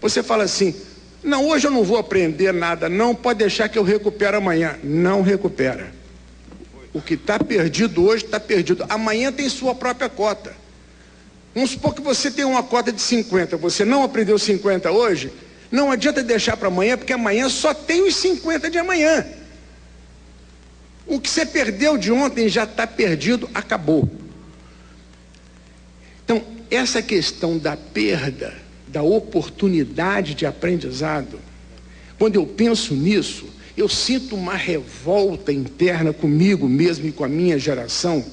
Você fala assim, não, hoje eu não vou aprender nada, não, pode deixar que eu recupero amanhã. Não recupera. O que está perdido hoje está perdido. Amanhã tem sua própria cota. Vamos supor que você tem uma cota de 50, você não aprendeu 50 hoje, não adianta deixar para amanhã, porque amanhã só tem os 50 de amanhã. O que você perdeu de ontem já está perdido, acabou. Então, essa questão da perda, da oportunidade de aprendizado, quando eu penso nisso, eu sinto uma revolta interna comigo mesmo e com a minha geração,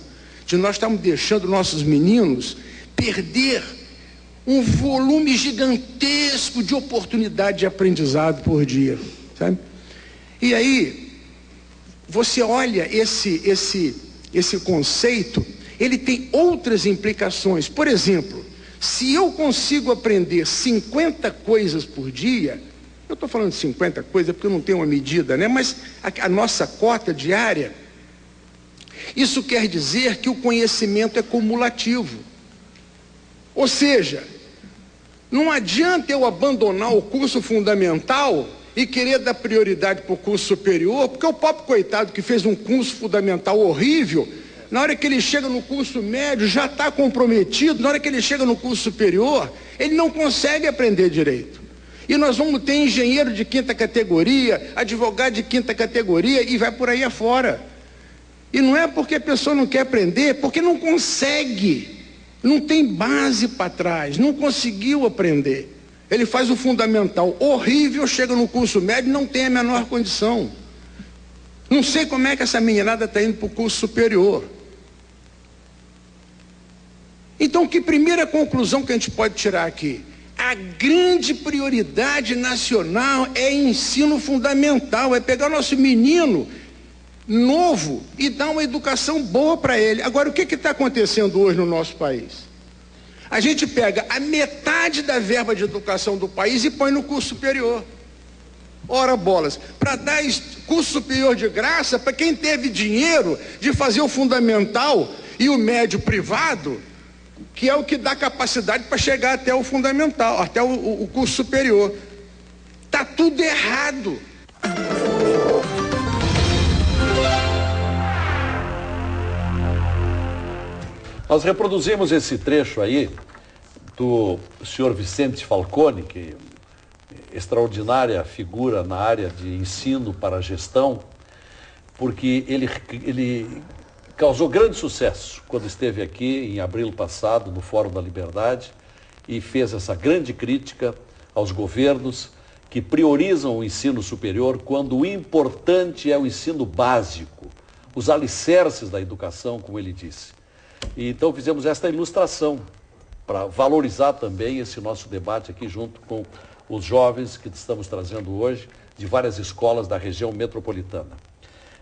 de nós estamos deixando nossos meninos perder um volume gigantesco de oportunidade de aprendizado por dia, sabe? E aí, você olha esse conceito, ele tem outras implicações. Por exemplo, se eu consigo aprender 50 coisas por dia, eu estou falando de 50 coisas porque eu não tenho uma medida, né? Mas a nossa cota diária, isso quer dizer que o conhecimento é cumulativo. Ou seja, não adianta eu abandonar o curso fundamental e querer dar prioridade para o curso superior, porque o pobre coitado que fez um curso fundamental horrível, na hora que ele chega no curso médio já está comprometido, na hora que ele chega no curso superior, ele não consegue aprender direito. E nós vamos ter engenheiro de quinta categoria, advogado de quinta categoria e vai por aí afora. E não é porque a pessoa não quer aprender, é porque não consegue. Não tem base para trás, não conseguiu aprender. Ele faz o fundamental horrível, chega no curso médio e não tem a menor condição. Não sei como é que essa meninada está indo para o curso superior. Então, que primeira conclusão que a gente pode tirar aqui? A grande prioridade nacional é ensino fundamental, é pegar o nosso menino novo e dar uma educação boa para ele. Agora, o que está acontecendo hoje no nosso país? A gente pega a metade da verba de educação do país e põe no curso superior. Ora bolas, para dar curso superior de graça para quem teve dinheiro de fazer o fundamental e o médio privado, que é o que dá capacidade para chegar até o fundamental, até o curso superior. Está tudo errado. Nós reproduzimos esse trecho aí do senhor Vicente Falcone, que é extraordinária figura na área de ensino para a gestão, porque ele causou grande sucesso quando esteve aqui em abril passado no Fórum da Liberdade e fez essa grande crítica aos governos que priorizam o ensino superior quando o importante é o ensino básico, os alicerces da educação, como ele disse. E então fizemos esta ilustração para valorizar também esse nosso debate aqui junto com os jovens que estamos trazendo hoje de várias escolas da região metropolitana.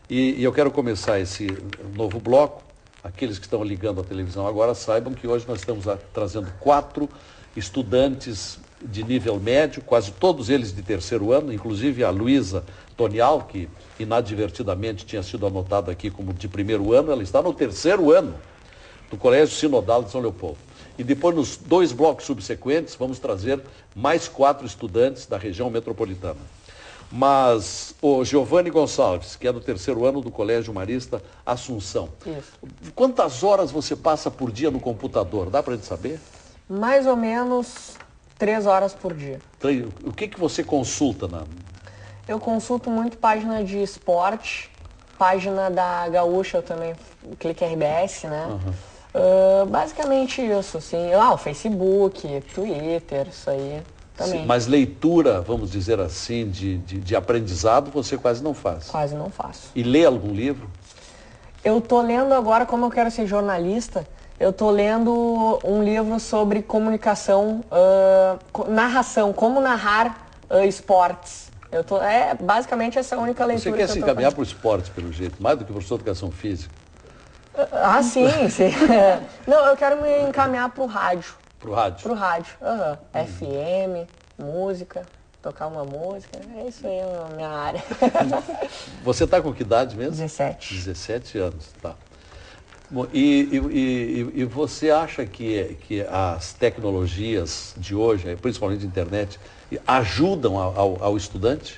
E eu quero começar esse novo bloco. Aqueles que estão ligando a televisão agora saibam que hoje nós estamos trazendo 4 estudantes de nível médio, quase todos eles de terceiro ano, inclusive a Luísa Tonial, que inadvertidamente tinha sido anotada aqui como de primeiro ano, ela está no terceiro ano do Colégio Sinodal de São Leopoldo. E depois, nos 2 blocos subsequentes, vamos trazer mais 4 estudantes da região metropolitana. Mas o Giovanni Gonçalves, que é do terceiro ano do Colégio Marista Assunção. Isso. Quantas horas você passa por dia no computador? Dá para gente saber? Mais ou menos 3 horas por dia. O que você consulta, Eu consulto muito página de esporte, página da Gaúcha, eu também clique RBS, né? Uhum. Basicamente isso, assim. O Facebook, Twitter, isso aí também. Sim, mas leitura, vamos dizer assim, de aprendizado, você quase não faz? Quase não faço. E lê algum livro? Eu tô lendo agora, como eu quero ser jornalista, eu tô lendo um livro sobre comunicação, narração, como narrar esportes. Basicamente essa é a única leitura. Você quer se encaminhar para o esporte, pelo jeito, mais do que professor de educação física? Sim. Não, eu quero me encaminhar para o rádio. Para o rádio? Para o rádio, FM, música, tocar uma música, é isso aí a minha área. Você está com que idade mesmo? 17. 17 anos, tá. Bom, e você acha que as tecnologias de hoje, principalmente a internet, ajudam ao estudante?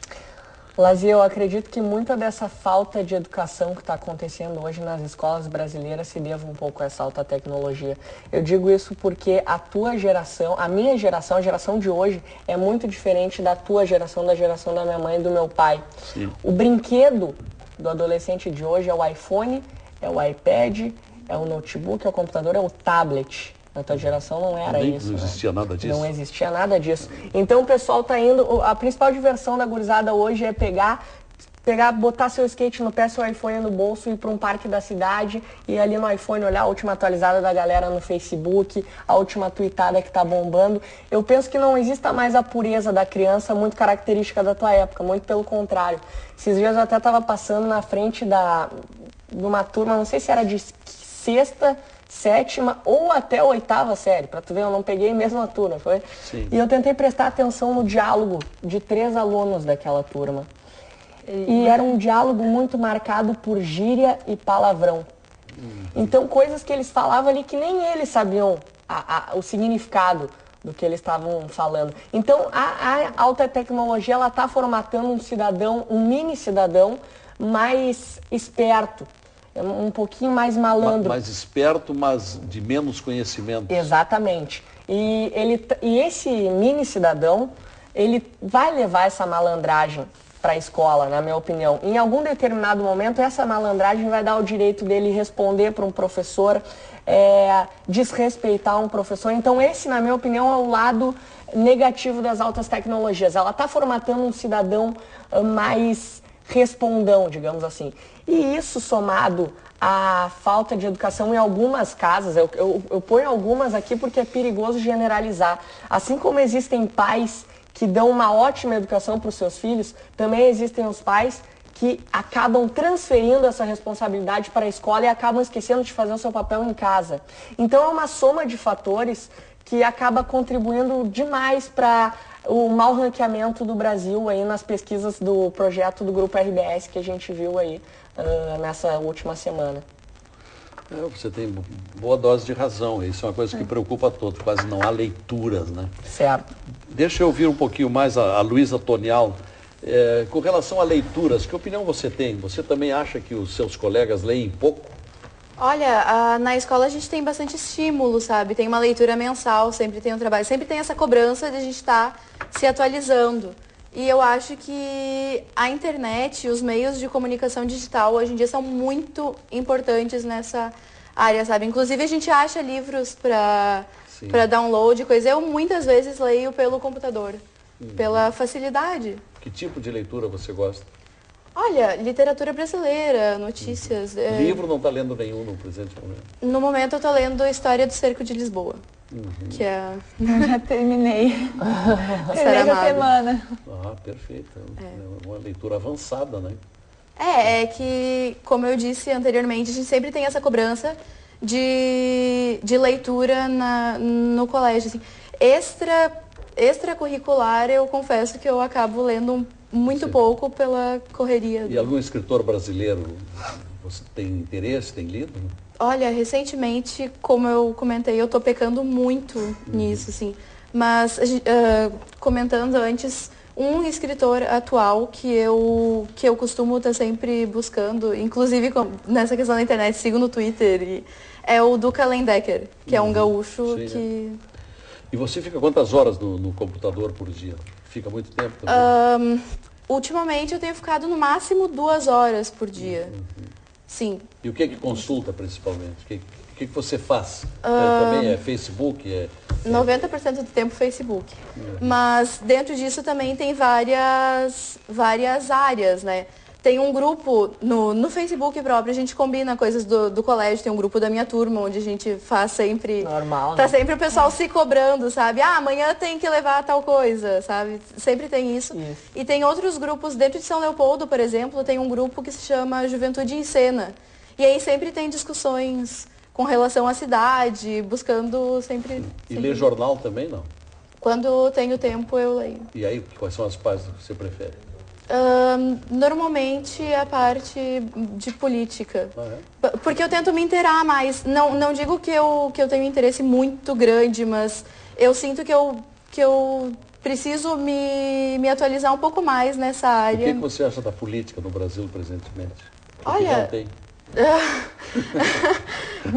Lazi, eu acredito que muita dessa falta de educação que está acontecendo hoje nas escolas brasileiras se deva um pouco a essa alta tecnologia. Eu digo isso porque a tua geração, a minha geração, a geração de hoje, é muito diferente da tua geração, da geração da minha mãe e do meu pai. Sim. O brinquedo do adolescente de hoje é o iPhone, é o iPad, é o notebook, é o computador, é o tablet. Na tua geração não era isso. Não existia nada disso. Não existia nada disso. Então o pessoal tá indo. A principal diversão da gurizada hoje é pegar, botar seu skate no pé, seu iPhone no bolso, ir para um parque da cidade e ali no iPhone olhar a última atualizada da galera no Facebook, a última tweetada que tá bombando. Eu penso que não exista mais a pureza da criança, muito característica da tua época, muito pelo contrário. Esses dias eu até tava passando na frente de uma turma, não sei se era de sexta, sétima ou até oitava série, pra tu ver, eu não peguei mesmo a turma, foi? Sim. E eu tentei prestar atenção no diálogo de 3 alunos daquela turma. E era um diálogo muito marcado por gíria e palavrão. Então, coisas que eles falavam ali que nem eles sabiam o significado do que eles estavam falando. Então, a alta tecnologia, ela tá formatando um cidadão, um mini cidadão mais esperto, um pouquinho mais malandro. Mais esperto, mas de menos conhecimento. Exatamente. E esse mini cidadão, ele vai levar essa malandragem para a escola, na minha opinião. Em algum determinado momento, essa malandragem vai dar o direito dele responder para um professor, desrespeitar um professor. Então, esse, na minha opinião, é o lado negativo das altas tecnologias. Ela está formatando um cidadão mais respondão, digamos assim. E isso somado à falta de educação em algumas casas, eu ponho algumas aqui porque é perigoso generalizar. Assim como existem pais que dão uma ótima educação para os seus filhos, também existem os pais que acabam transferindo essa responsabilidade para a escola e acabam esquecendo de fazer o seu papel em casa. Então é uma soma de fatores que acaba contribuindo demais para o mau ranqueamento do Brasil aí nas pesquisas do projeto do Grupo RBS que a gente viu aí nessa última semana. Você tem boa dose de razão, isso é uma coisa que preocupa a todos, quase não há leituras, né? Certo. Deixa eu ouvir um pouquinho mais a Luísa Tonial. Com relação a leituras, que opinião você tem? Você também acha que os seus colegas leem pouco? Olha, na escola a gente tem bastante estímulo, sabe? Tem uma leitura mensal, sempre tem um trabalho, sempre tem essa cobrança de a gente estar se atualizando. E eu acho que a internet, os meios de comunicação digital hoje em dia são muito importantes nessa área, sabe? Inclusive a gente acha livros para download, coisa. Eu muitas vezes leio pelo computador, pela facilidade. Que tipo de leitura você gosta? Olha, literatura brasileira, notícias. Livro não está lendo nenhum no presente momento? No momento eu estou lendo História do Cerco de Lisboa. Que é... Eu já terminei. Terminei essa semana. Ah, perfeito. É uma leitura avançada, né? É que, como eu disse anteriormente, a gente sempre tem essa cobrança de leitura no colégio. Assim. Extracurricular, eu confesso que eu acabo lendo muito pouco pela correria. E algum escritor brasileiro, você tem interesse, tem lido? Olha, recentemente, como eu comentei, eu tô pecando muito nisso, assim. Mas, comentando antes, um escritor atual que eu costumo estar sempre buscando, inclusive nessa questão da internet, sigo no Twitter, é o Duca Lendecker, que é um gaúcho que... E você fica quantas horas no computador por dia? Fica muito tempo também? Ultimamente eu tenho ficado no máximo 2 horas por dia. Sim. E o que consulta principalmente? O que você faz? Também é Facebook? 90% do tempo Facebook. Mas dentro disso também tem várias áreas, né? Tem um grupo no Facebook próprio, a gente combina coisas do colégio, tem um grupo da minha turma, onde a gente faz sempre... Normal, Tá né? sempre o pessoal se cobrando, sabe? Amanhã tem que levar tal coisa, sabe? Sempre tem isso. E tem outros grupos, dentro de São Leopoldo, por exemplo, tem um grupo que se chama Juventude em Cena. E aí sempre tem discussões com relação à cidade, buscando sempre... E ler jornal também, não? Quando tenho tempo, eu leio. E aí, quais são as páginas que você prefere? Normalmente a parte de política. Porque eu tento me inteirar mais. Não digo que eu tenho um interesse muito grande, mas eu sinto que eu preciso me atualizar um pouco mais nessa área. O que você acha da política no Brasil presentemente? Olha,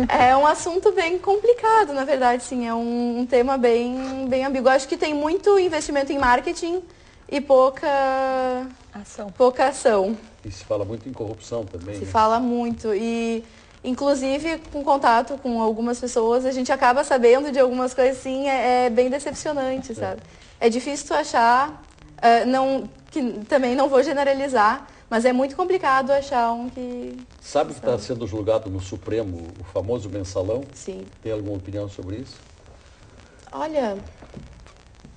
é um assunto bem complicado, na verdade, sim. É um tema bem ambíguo. Acho que tem muito investimento em marketing e pouca ação. E se fala muito em corrupção também. Se fala muito. E, inclusive, com contato com algumas pessoas, a gente acaba sabendo de algumas coisas, sim, é bem decepcionante, sabe? É difícil tu achar, que também não vou generalizar, mas é muito complicado achar um que... Sabe que está sendo julgado no Supremo o famoso mensalão? Sim. Tem alguma opinião sobre isso? Olha...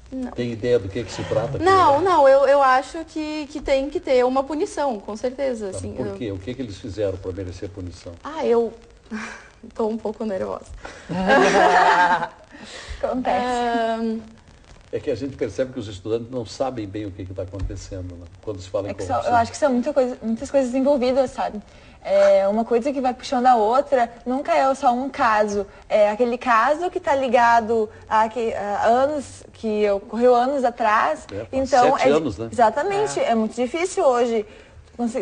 Não. Tem ideia do que se trata? Não, eu acho que tem que ter uma punição, com certeza. Tá, assim, por quê? O que eles fizeram para merecer punição? Eu estou um pouco nervosa. Acontece. É que a gente percebe que os estudantes não sabem bem o que está acontecendo, né? Quando se fala em corrupção. Eu acho que são muitas coisas envolvidas, sabe? Uma coisa que vai puxando a outra, nunca é só um caso. É aquele caso que está ligado a anos, que ocorreu anos atrás. Então, 7 anos, né? Exatamente. É muito difícil hoje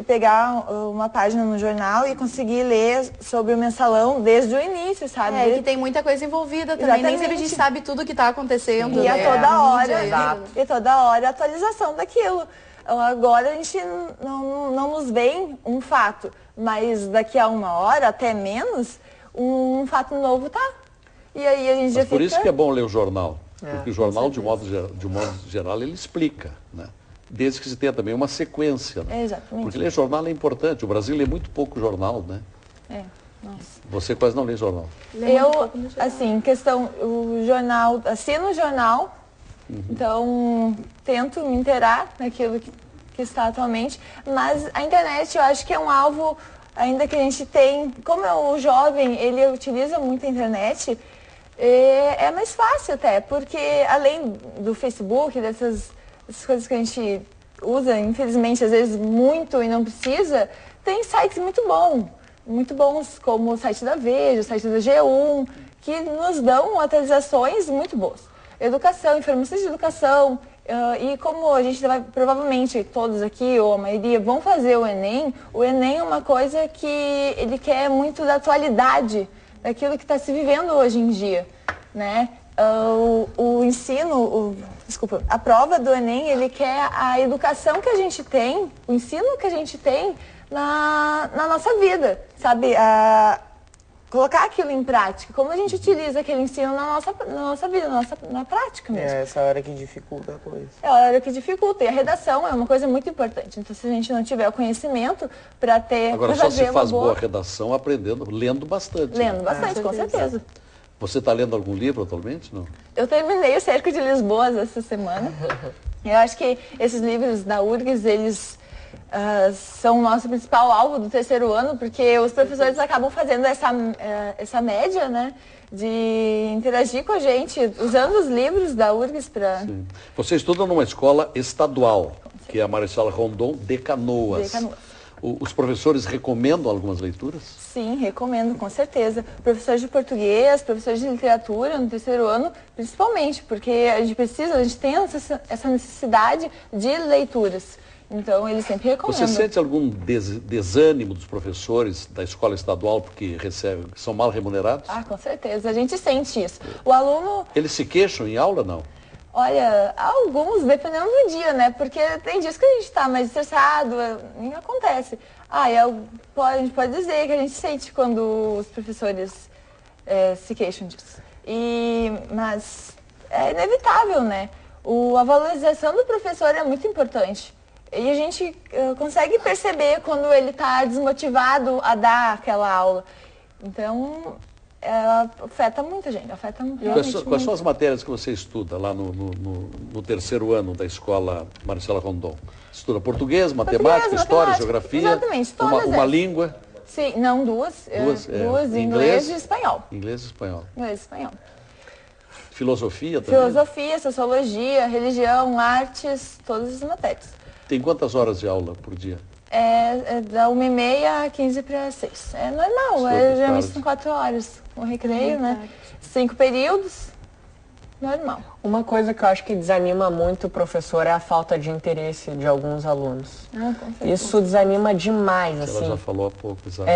pegar uma página no jornal e conseguir ler sobre o mensalão desde o início, sabe? Que tem muita coisa envolvida também. Nem sempre a gente sabe tudo o que está acontecendo. E a toda hora. E toda hora a atualização daquilo. Agora a gente não nos vê um fato, mas daqui a uma hora, até menos, um fato novo tá. E aí a gente já fica... Por isso que é bom ler o jornal, porque o jornal, de modo geral, ele explica, né? Desde que se tenha também uma sequência. Né? Exatamente. Porque ler jornal é importante. O Brasil lê muito pouco jornal, né? Nossa. Você quase não lê jornal. Assim, o jornal, assino o jornal, então tento me inteirar naquilo que está atualmente, mas a internet eu acho que é um alvo ainda que a gente tem, como o jovem, ele utiliza muito a internet, é mais fácil até, porque além do Facebook, dessas coisas que a gente usa, infelizmente, às vezes muito e não precisa, tem sites muito bons, como o site da Veja, o site da G1, que nos dão atualizações muito boas. Educação, informações de educação, e como a gente vai, provavelmente todos aqui, ou a maioria, vão fazer o Enem é uma coisa que ele quer muito da atualidade, daquilo que está se vivendo hoje em dia, né? A prova do Enem, ele quer a educação que a gente tem, o ensino que a gente tem na nossa vida, sabe? Colocar aquilo em prática, como a gente utiliza aquele ensino na nossa vida, na prática mesmo. É essa hora que dificulta a coisa. É a hora que dificulta, e a redação é uma coisa muito importante. Então, se a gente não tiver o conhecimento para ter... Agora, só se faz boa redação aprendendo, lendo bastante. Lendo bastante, com certeza. Você está lendo algum livro atualmente, não? Eu terminei o Cerco de Lisboa essa semana. Eu acho que esses livros da URGS, eles são o nosso principal alvo do terceiro ano, porque os professores acabam fazendo essa média, né, de interagir com a gente, usando os livros da URGS para... Sim. Você estuda numa escola estadual, que é a Marechal Rondon de Canoas. Os professores recomendam algumas leituras? Sim, recomendo, com certeza. Professores de português, professores de literatura no terceiro ano, principalmente, porque a gente tem essa necessidade de leituras. Então, eles sempre recomendam. Você sente algum desânimo dos professores da escola estadual porque são mal remunerados? Com certeza, a gente sente isso. O aluno... Eles se queixam em aula, não? Olha, alguns, dependendo do dia, né? Porque tem dias que a gente está mais estressado, nem acontece. A gente pode dizer que a gente sente quando os professores se queixam disso. Mas é inevitável, né? A valorização do professor é muito importante. E a gente consegue perceber quando ele está desmotivado a dar aquela aula. Então, afeta muita gente, Quais são as matérias que você estuda lá no terceiro ano da escola Marcela Rondon? Estuda português, matemática, história, geografia? Exatamente, todas uma língua? Sim, não, duas, inglês e espanhol. Inglês e espanhol. Inglês e espanhol. Filosofia também? Filosofia, sociologia, religião, artes, todas as matérias. Tem quantas horas de aula por dia? É da 1h30 a 15 para 6. É normal, geralmente são 4 horas. O recreio, né? 5 períodos, normal. Uma coisa que eu acho que desanima muito o professor é a falta de interesse de alguns alunos. Com certeza. Isso desanima demais, assim. Ela já falou há pouco, exato.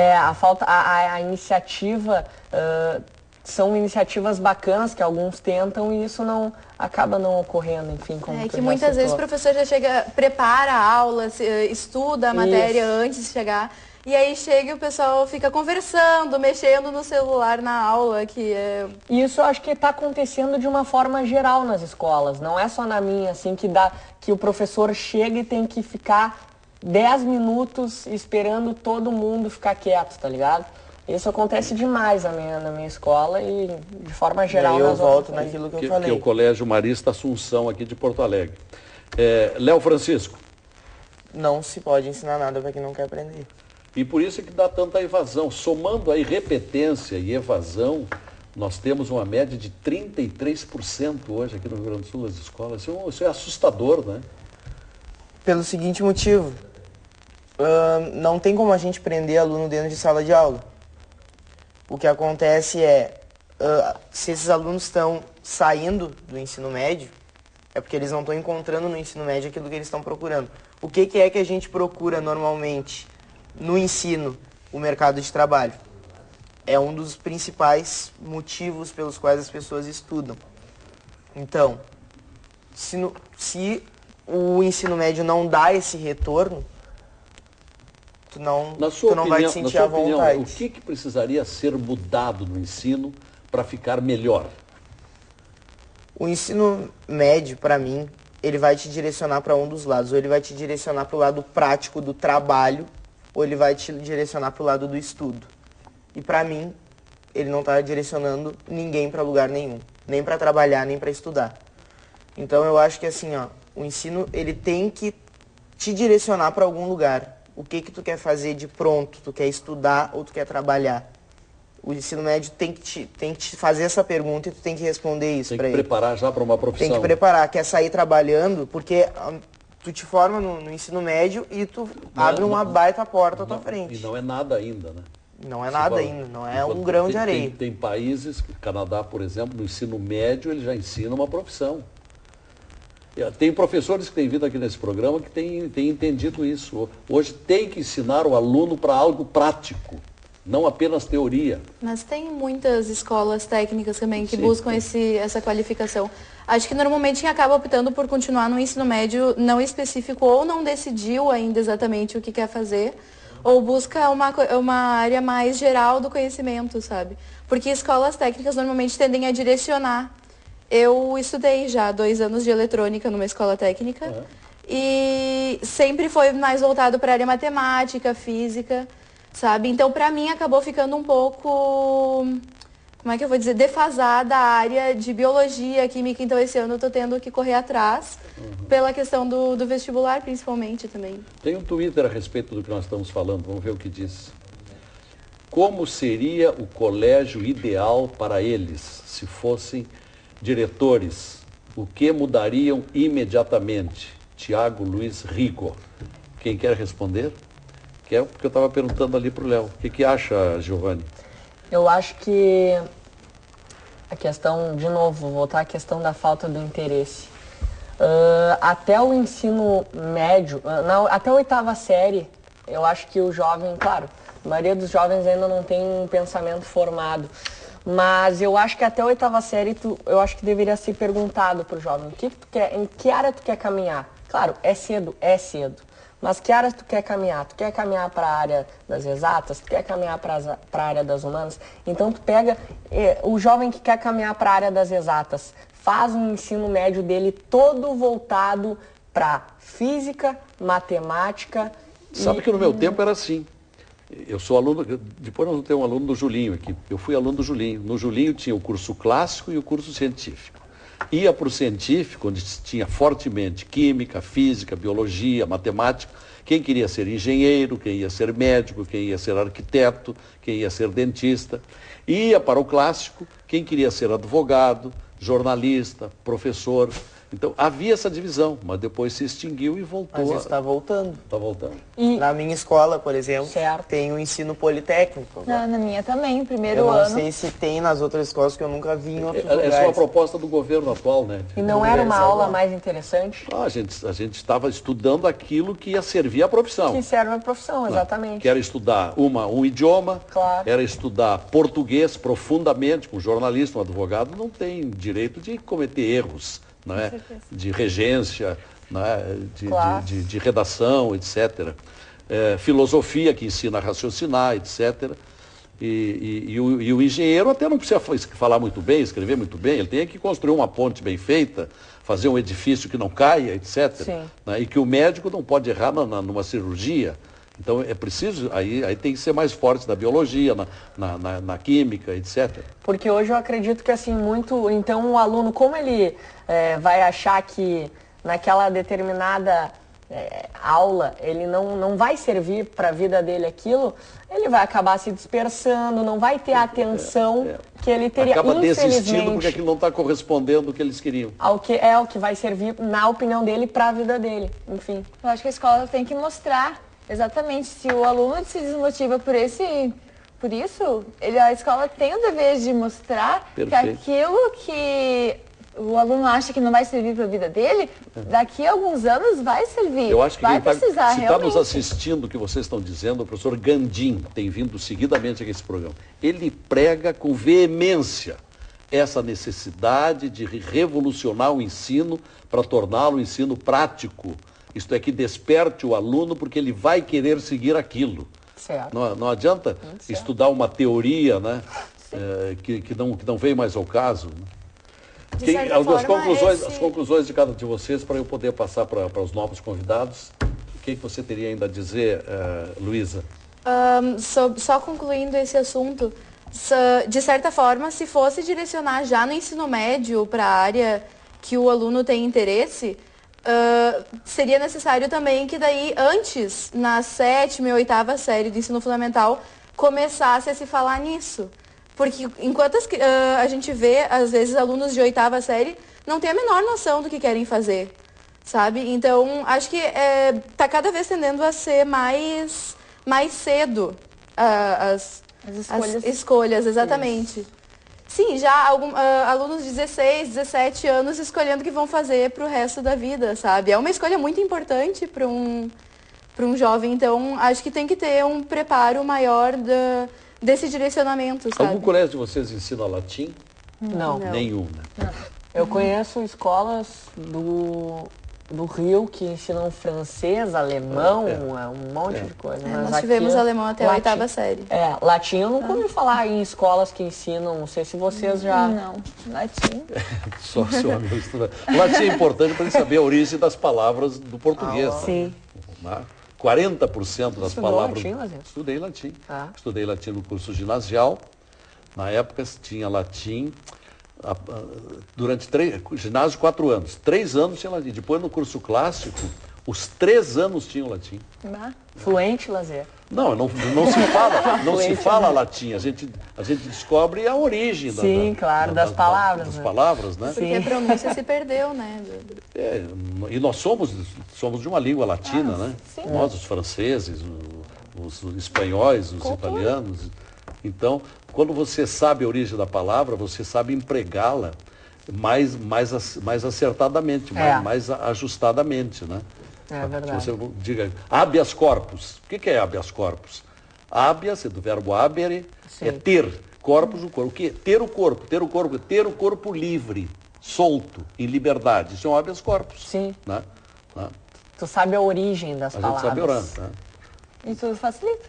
A iniciativa, são iniciativas bacanas que alguns tentam e isso acaba não ocorrendo, enfim, como que muitas vezes o professor já chega, prepara a aula, estuda a matéria antes de chegar, e aí chega e o pessoal fica conversando, mexendo no celular na aula, que é... Isso eu acho que está acontecendo de uma forma geral nas escolas, não é só na minha, assim, que o professor chega e tem que ficar 10 minutos esperando todo mundo ficar quieto, tá ligado? Isso acontece demais na minha escola e de forma geral. E aí eu volto naquilo que eu falei. Que é o Colégio Marista Assunção aqui de Porto Alegre. Léo Francisco. Não se pode ensinar nada para quem não quer aprender. E por isso é que dá tanta evasão. Somando aí repetência e evasão, nós temos uma média de 33% hoje aqui no Rio Grande do Sul das escolas. Isso é assustador, né? Pelo seguinte motivo. Não tem como a gente prender aluno dentro de sala de aula. O que acontece se esses alunos estão saindo do ensino médio, é porque eles não estão encontrando no ensino médio aquilo que eles estão procurando. O que é que a gente procura normalmente no ensino? O mercado de trabalho. É um dos principais motivos pelos quais as pessoas estudam. Então, se o ensino médio não dá esse retorno, tu não vai te sentir à vontade. O que precisaria ser mudado no ensino para ficar melhor? O ensino médio, para mim, ele vai te direcionar para um dos lados. Ou ele vai te direcionar para o lado prático do trabalho, ou ele vai te direcionar para o lado do estudo. E para mim, ele não está direcionando ninguém para lugar nenhum. Nem para trabalhar, nem para estudar. Então eu acho que assim, o ensino ele tem que te direcionar para algum lugar. O que tu quer fazer de pronto? Tu quer estudar ou tu quer trabalhar? O ensino médio tem que te fazer essa pergunta e tu tem que responder isso para ele. Tem que preparar já para uma profissão. Tem que preparar. Quer sair trabalhando, porque tu te forma no ensino médio e tu abre uma baita porta à tua frente. E não é nada ainda, né? Não é nada ainda, não é um grão de areia. Tem países, Canadá, por exemplo, no ensino médio ele já ensina uma profissão. Tem professores que têm vindo aqui nesse programa que têm entendido isso. Hoje tem que ensinar o aluno para algo prático, não apenas teoria. Mas tem muitas escolas técnicas também que buscam essa qualificação. Acho que normalmente quem acaba optando por continuar no ensino médio não específico ou não decidiu ainda exatamente o que quer fazer, ou busca uma área mais geral do conhecimento, sabe? Porque escolas técnicas normalmente tendem a direcionar. Eu estudei já 2 anos de eletrônica numa escola técnica e sempre foi mais voltado para a área matemática, física, sabe? Então, para mim, acabou ficando um pouco, como é que eu vou dizer, defasada a área de biologia, química. Então, esse ano eu estou tendo que correr atrás pela questão do vestibular, principalmente, também. Tem um Twitter a respeito do que nós estamos falando, vamos ver o que diz. Como seria o colégio ideal para eles, se fossem diretores? O que mudariam imediatamente? Tiago Luiz Rigo. Quem quer responder? Porque eu estava perguntando ali para o Léo. O que acha, Giovanni? Eu acho que a questão, de novo, vou voltar à questão da falta do interesse. Até o ensino médio, até a 8ª série, eu acho que o jovem, claro, a maioria dos jovens ainda não tem um pensamento formado. Mas eu acho que até a 8ª série, eu acho que deveria ser perguntado pro jovem, o que tu quer, em que área tu quer caminhar? Claro, é cedo. Mas que área tu quer caminhar? Tu quer caminhar para a área das exatas? Tu quer caminhar para a área das humanas? Então tu pega o jovem que quer caminhar para a área das exatas, faz um ensino médio dele todo voltado para física, matemática. Sabe que no meu tempo era assim. Eu sou aluno, depois nós vamos ter um aluno do Julinho aqui. Eu fui aluno do Julinho. No Julinho tinha o curso clássico e o curso científico. Ia para o científico, onde tinha fortemente química, física, biologia, matemática. Quem queria ser engenheiro, quem ia ser médico, quem ia ser arquiteto, quem ia ser dentista. Ia para o clássico, quem queria ser advogado, jornalista, professor. Então, havia essa divisão, mas depois se extinguiu e voltou. Mas isso está voltando. Está voltando. E Na minha escola, por exemplo, Certo. tem o ensino politécnico. Na minha também, primeiro Eu não ano. sei se tem nas outras escolas, que eu nunca vi em outros Essa é uma lugares. proposta do governo atual, né? E não era uma aula mais interessante? A gente estava estudando aquilo que ia servir à profissão. Que serve a profissão, exatamente. Que era estudar um idioma, Claro. era estudar português profundamente. Um jornalista, um advogado não tem direito de cometer erros, não é? De regência, não é? Claro. de redação, etc. Filosofia, que ensina a raciocinar, etc. E o engenheiro até não precisa falar muito bem, escrever muito bem, ele tem que construir uma ponte bem feita, fazer um edifício que não caia, etc. Sim. Né? E que o médico não pode errar numa cirurgia. Então é preciso, aí tem que ser mais forte na biologia, na química, etc. Porque hoje eu acredito que assim, muito. Então o aluno, como ele vai achar que naquela determinada aula ele não vai servir para a vida dele aquilo, ele vai acabar se dispersando, não vai ter a atenção que ele teria, Acaba desistindo porque infelizmente, aquilo não está correspondendo ao que eles queriam. ao que vai servir, na opinião dele, para a vida dele. Enfim. Eu acho que a escola tem que mostrar exatamente se o aluno se desmotiva por isso, a escola tem o dever de mostrar que Perfeito. aquilo que o aluno acha que não vai servir para a vida dele, daqui a alguns anos vai servir. Eu acho que vai quem precisar se está realmente. nos assistindo, o que vocês estão dizendo, o professor Gandim tem vindo seguidamente aqui a esse programa. Ele prega com veemência essa necessidade de revolucionar o ensino para torná-lo um ensino prático. Isto é, que desperte o aluno porque ele vai querer seguir aquilo. Certo. Não adianta estudar uma teoria, né, que não veio mais ao caso. Né? De certa Algumas forma, conclusões, esse- as conclusões de cada de vocês para eu poder passar para os novos convidados. O que você teria ainda a dizer, Luísa? Só concluindo esse assunto, de certa forma, se fosse direcionar já no ensino médio para a área que o aluno tem interesse, seria necessário também que daí antes, na 7ª e 8ª série do ensino fundamental, começasse a se falar nisso. Porque enquanto a gente vê, às vezes, alunos de 8ª série não têm a menor noção do que querem fazer, sabe? Então, acho que está cada vez tendendo a ser mais cedo as escolhas, exatamente. Sim, já alunos de 16, 17 anos escolhendo o que vão fazer para o resto da vida, sabe? É uma escolha muito importante para um jovem, então acho que tem que ter um preparo maior desse direcionamento, sabe? Algum colégio de vocês ensina latim? Não. Nenhum, né? Eu conheço escolas do Rio que ensinam francês, alemão, um monte de coisa. Mas Nós tivemos aqui, alemão até a latim. 8ª série. Latim eu nunca ouvi falar em escolas que ensinam, não sei se vocês já... Não, latim. Só seu amigo estuda. O latim é importante para ele saber a origem das palavras do português. Sim. Né? 40% das Estudou palavras... latim, Lazer? Estudei latim. Ah. Estudei latim no curso ginasial. Na época tinha latim durante ginásio 4 anos. 3 anos tinha latim. Depois no curso clássico, os 3 anos tinham latim. Fluente, Lazer? Não se fala latim. A gente descobre a origem Sim, claro, das palavras, das né? palavras, né? Porque a pronúncia se perdeu, né? E nós somos de uma língua latina, né? sim. Nós, os franceses, os espanhóis, os italianos. Então, quando você sabe a origem da palavra, você sabe empregá-la mais acertadamente, mais ajustadamente, né? É verdade. Se você diga habeas corpus. O que é habeas corpus? Habeas é do verbo habere, é ter. Corpus, o corpo. O que? Ter o corpo. Ter o corpo livre, solto, em liberdade. Isso é um habeas corpus. Sim. Né? Tu sabe a origem das A gente palavras. sabe orar. Né? E tudo facilita.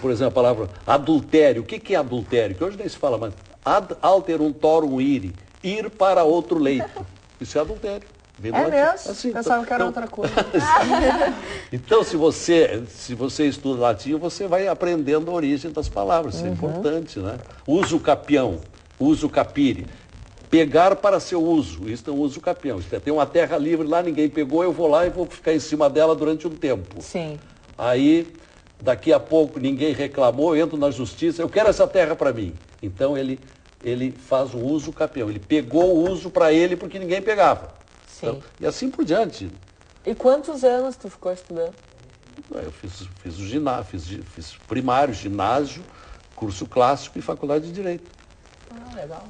Por exemplo, a palavra adultério. O que é adultério? Que hoje nem se fala, mas ad alterum torum ire. Ir para outro leito. Isso é adultério. Vem do É latim. mesmo? Assim, Pensava que era outra coisa. Então, se você estuda latim, você vai aprendendo a origem das palavras. Isso é importante, né? Uso capião, uso capire. Pegar para seu uso. Isso é um uso capião. Tem uma terra livre lá, ninguém pegou, eu vou lá e vou ficar em cima dela durante um tempo. Sim. Aí, daqui a pouco, ninguém reclamou, eu entro na justiça, eu quero essa terra para mim. Então, ele faz o uso capião. Ele pegou o uso para ele porque ninguém pegava. Sim. Então, e assim por diante. E quantos anos tu ficou estudando? Eu fiz o ginásio, fiz primário, ginásio, curso clássico e faculdade de Direito. Ah, legal.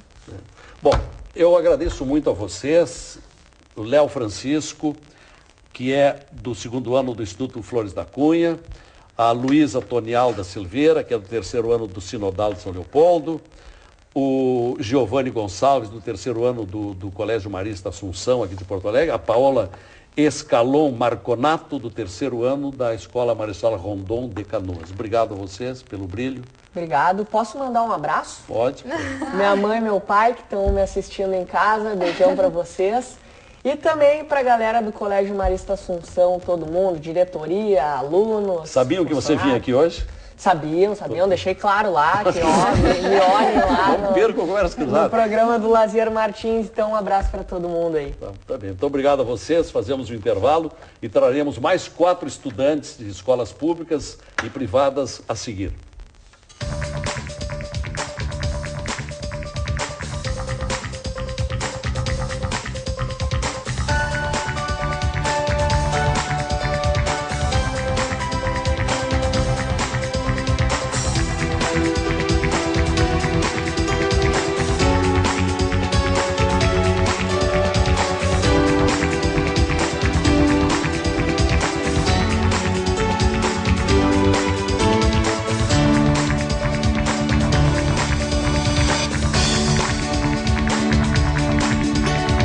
Bom, eu agradeço muito a vocês, o Léo Francisco, que é do 2º ano do Instituto Flores da Cunha, a Luísa Tonial da Silveira, que é do 3º ano do Sinodal de São Leopoldo, o Giovanni Gonçalves, do 3º ano do Colégio Marista Assunção, aqui de Porto Alegre, a Paola Escalon Marconato, do 3º ano da Escola Marechal Rondon de Canoas. Obrigado a vocês pelo brilho. Obrigado. Posso mandar um abraço? Pode. Minha mãe e meu pai que estão me assistindo em casa, beijão para vocês. E também para a galera do Colégio Marista Assunção, todo mundo, diretoria, alunos. Sabiam que você vinha aqui hoje? Sabiam, deixei claro lá, que ó, me olhem lá Não percam Conversas no Cruzadas. programa do Lazier Martins. Então um abraço para todo mundo aí. Tá bem. Muito obrigado a vocês. Fazemos o intervalo e traremos mais 4 estudantes de escolas públicas e privadas a seguir.